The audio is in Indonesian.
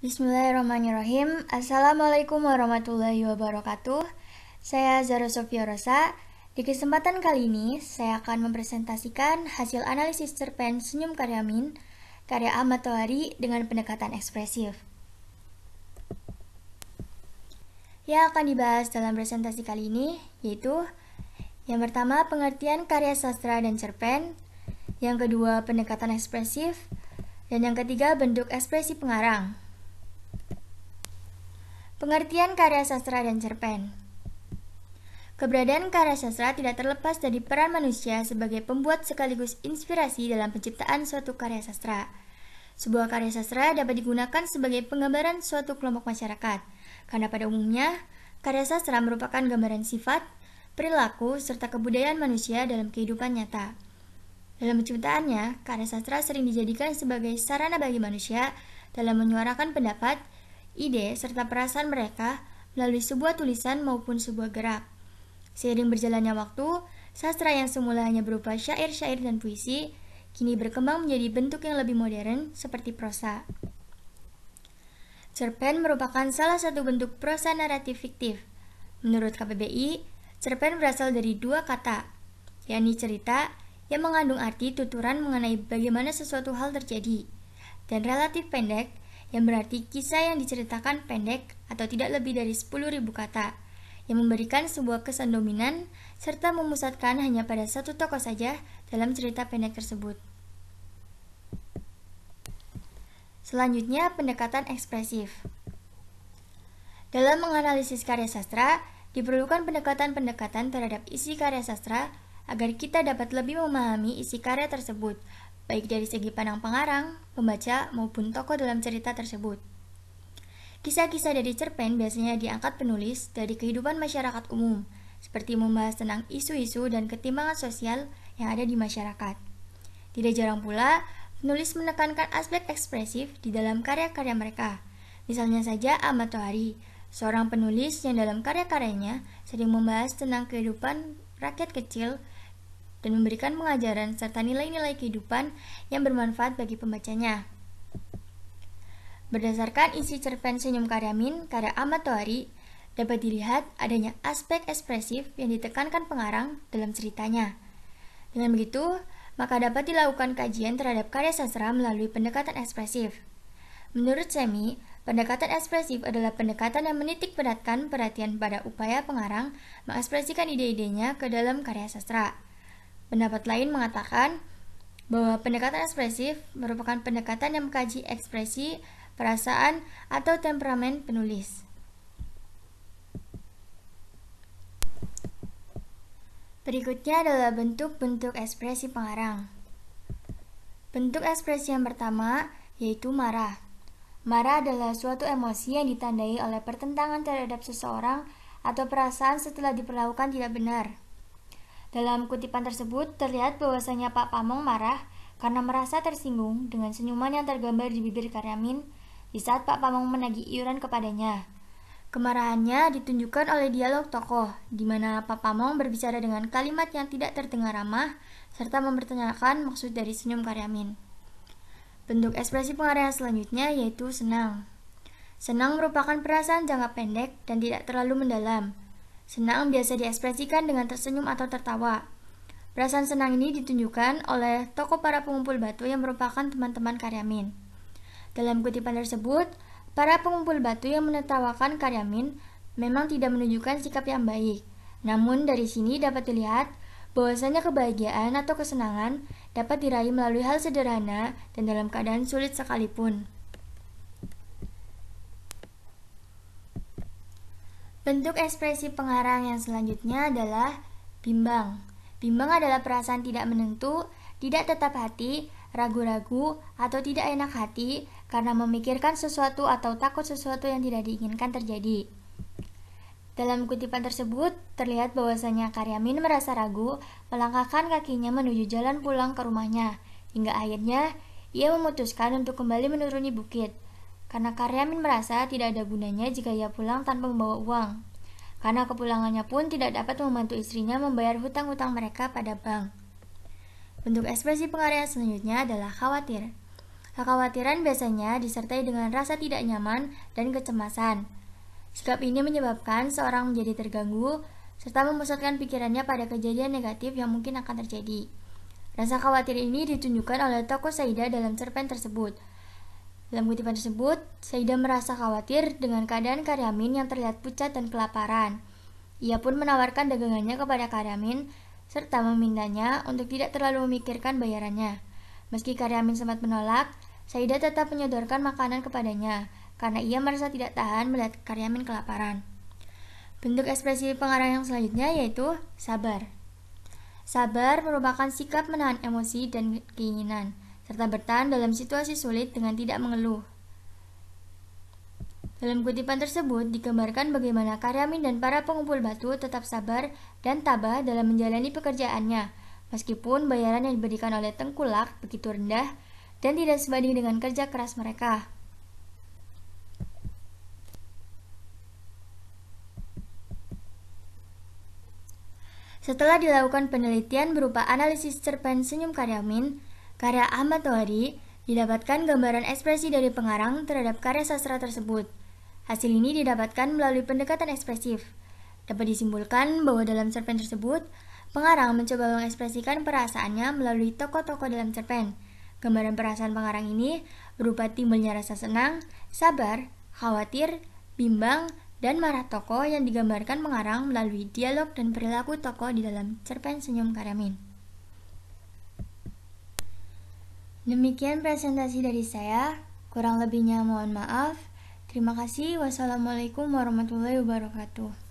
Bismillahirrahmanirrahim. Assalamualaikum warahmatullahi wabarakatuh. Saya Zara Sofia Rosa. Di kesempatan kali ini, saya akan mempresentasikan hasil analisis cerpen Senyum Karyamin, karya Ahmad Tohari dengan pendekatan ekspresif. Yang akan dibahas dalam presentasi kali ini yaitu yang pertama, pengertian karya sastra dan cerpen, yang kedua, pendekatan ekspresif, dan yang ketiga, bentuk ekspresi pengarang. Pengertian karya sastra dan cerpen. Keberadaan karya sastra tidak terlepas dari peran manusia sebagai pembuat sekaligus inspirasi dalam penciptaan suatu karya sastra. Sebuah karya sastra dapat digunakan sebagai penggambaran suatu kelompok masyarakat, karena pada umumnya, karya sastra merupakan gambaran sifat, perilaku, serta kebudayaan manusia dalam kehidupan nyata. Dalam penciptaannya, karya sastra sering dijadikan sebagai sarana bagi manusia dalam menyuarakan pendapat, ide, serta perasaan mereka melalui sebuah tulisan maupun sebuah gerak. Seiring berjalannya waktu, sastra yang semula hanya berupa syair-syair dan puisi, kini berkembang menjadi bentuk yang lebih modern seperti prosa. Cerpen merupakan salah satu bentuk prosa naratif fiktif. Menurut KBBI, cerpen berasal dari dua kata, yakni cerita yang mengandung arti tuturan mengenai bagaimana sesuatu hal terjadi, dan relatif pendek yang berarti kisah yang diceritakan pendek atau tidak lebih dari 10.000 kata, yang memberikan sebuah kesan dominan serta memusatkan hanya pada satu tokoh saja dalam cerita pendek tersebut. Selanjutnya, pendekatan ekspresif. Dalam menganalisis karya sastra, diperlukan pendekatan-pendekatan terhadap isi karya sastra agar kita dapat lebih memahami isi karya tersebut, baik dari segi pandang pengarang, pembaca, maupun tokoh dalam cerita tersebut. Kisah-kisah dari cerpen biasanya diangkat penulis dari kehidupan masyarakat umum, seperti membahas tentang isu-isu dan ketimpangan sosial yang ada di masyarakat. Tidak jarang pula, penulis menekankan aspek ekspresif di dalam karya-karya mereka. Misalnya saja Ahmad Tohari, seorang penulis yang dalam karya-karyanya sering membahas tentang kehidupan rakyat kecil dan memberikan pengajaran serta nilai-nilai kehidupan yang bermanfaat bagi pembacanya. Berdasarkan isi cerpen Senyum Karyamin, karya Ahmad Tohari, dapat dilihat adanya aspek ekspresif yang ditekankan pengarang dalam ceritanya. Dengan begitu, maka dapat dilakukan kajian terhadap karya sastra melalui pendekatan ekspresif. Menurut Semi, pendekatan ekspresif adalah pendekatan yang menitik beratkan perhatian pada upaya pengarang mengekspresikan ide-idenya ke dalam karya sastra. Pendapat lain mengatakan bahwa pendekatan ekspresif merupakan pendekatan yang mengkaji ekspresi, perasaan, atau temperamen penulis. Berikutnya adalah bentuk-bentuk ekspresi pengarang. Bentuk ekspresi yang pertama yaitu marah. Marah adalah suatu emosi yang ditandai oleh pertentangan terhadap seseorang atau perasaan setelah diperlakukan tidak benar. Dalam kutipan tersebut terlihat bahwasanya Pak Pamong marah karena merasa tersinggung dengan senyuman yang tergambar di bibir Karyamin di saat Pak Pamong menagih iuran kepadanya. Kemarahannya ditunjukkan oleh dialog tokoh, di mana Pak Pamong berbicara dengan kalimat yang tidak terdengar ramah serta mempertanyakan maksud dari senyum Karyamin. Bentuk ekspresi pengarang selanjutnya yaitu senang. Senang merupakan perasaan jangka pendek dan tidak terlalu mendalam. Senang biasa diekspresikan dengan tersenyum atau tertawa. Perasaan senang ini ditunjukkan oleh tokoh para pengumpul batu yang merupakan teman-teman Karyamin. Dalam kutipan tersebut, para pengumpul batu yang menertawakan Karyamin memang tidak menunjukkan sikap yang baik. Namun dari sini dapat dilihat bahwasanya kebahagiaan atau kesenangan dapat diraih melalui hal sederhana dan dalam keadaan sulit sekalipun. Bentuk ekspresi pengarang yang selanjutnya adalah bimbang. Bimbang adalah perasaan tidak menentu, tidak tetap hati, ragu-ragu, atau tidak enak hati karena memikirkan sesuatu atau takut sesuatu yang tidak diinginkan terjadi. Dalam kutipan tersebut, terlihat bahwasanya Karyamin merasa ragu melangkahkan kakinya menuju jalan pulang ke rumahnya, hingga akhirnya ia memutuskan untuk kembali menuruni bukit. Karena Karyamin merasa tidak ada gunanya jika ia pulang tanpa membawa uang. Karena kepulangannya pun tidak dapat membantu istrinya membayar hutang-hutang mereka pada bank. Bentuk ekspresi pengarang selanjutnya adalah khawatir. Kekhawatiran biasanya disertai dengan rasa tidak nyaman dan kecemasan. Sikap ini menyebabkan seorang menjadi terganggu serta memusatkan pikirannya pada kejadian negatif yang mungkin akan terjadi. Rasa khawatir ini ditunjukkan oleh tokoh Saidah dalam cerpen tersebut. Dalam kutipan tersebut, Saidah merasa khawatir dengan keadaan Karyamin yang terlihat pucat dan kelaparan. Ia pun menawarkan dagangannya kepada Karyamin serta memintanya untuk tidak terlalu memikirkan bayarannya. Meski Karyamin sempat menolak, Saidah tetap menyodorkan makanan kepadanya karena ia merasa tidak tahan melihat Karyamin kelaparan. Bentuk ekspresi pengarang yang selanjutnya yaitu sabar. Sabar merupakan sikap menahan emosi dan keinginan, serta bertahan dalam situasi sulit dengan tidak mengeluh. Dalam kutipan tersebut digambarkan bagaimana Karyamin dan para pengumpul batu tetap sabar dan tabah dalam menjalani pekerjaannya, meskipun bayaran yang diberikan oleh Tengkulak begitu rendah dan tidak sebanding dengan kerja keras mereka. Setelah dilakukan penelitian berupa analisis cerpen Senyum Karyamin, karya Ahmad Tohari, didapatkan gambaran ekspresi dari pengarang terhadap karya sastra tersebut. Hasil ini didapatkan melalui pendekatan ekspresif. Dapat disimpulkan bahwa dalam cerpen tersebut, pengarang mencoba mengekspresikan perasaannya melalui tokoh-tokoh dalam cerpen. Gambaran perasaan pengarang ini berupa timbulnya rasa senang, sabar, khawatir, bimbang, dan marah tokoh yang digambarkan pengarang melalui dialog dan perilaku tokoh di dalam cerpen Senyum Karyamin. Demikian presentasi dari saya, kurang lebihnya mohon maaf. Terima kasih. Wassalamualaikum warahmatullahi wabarakatuh.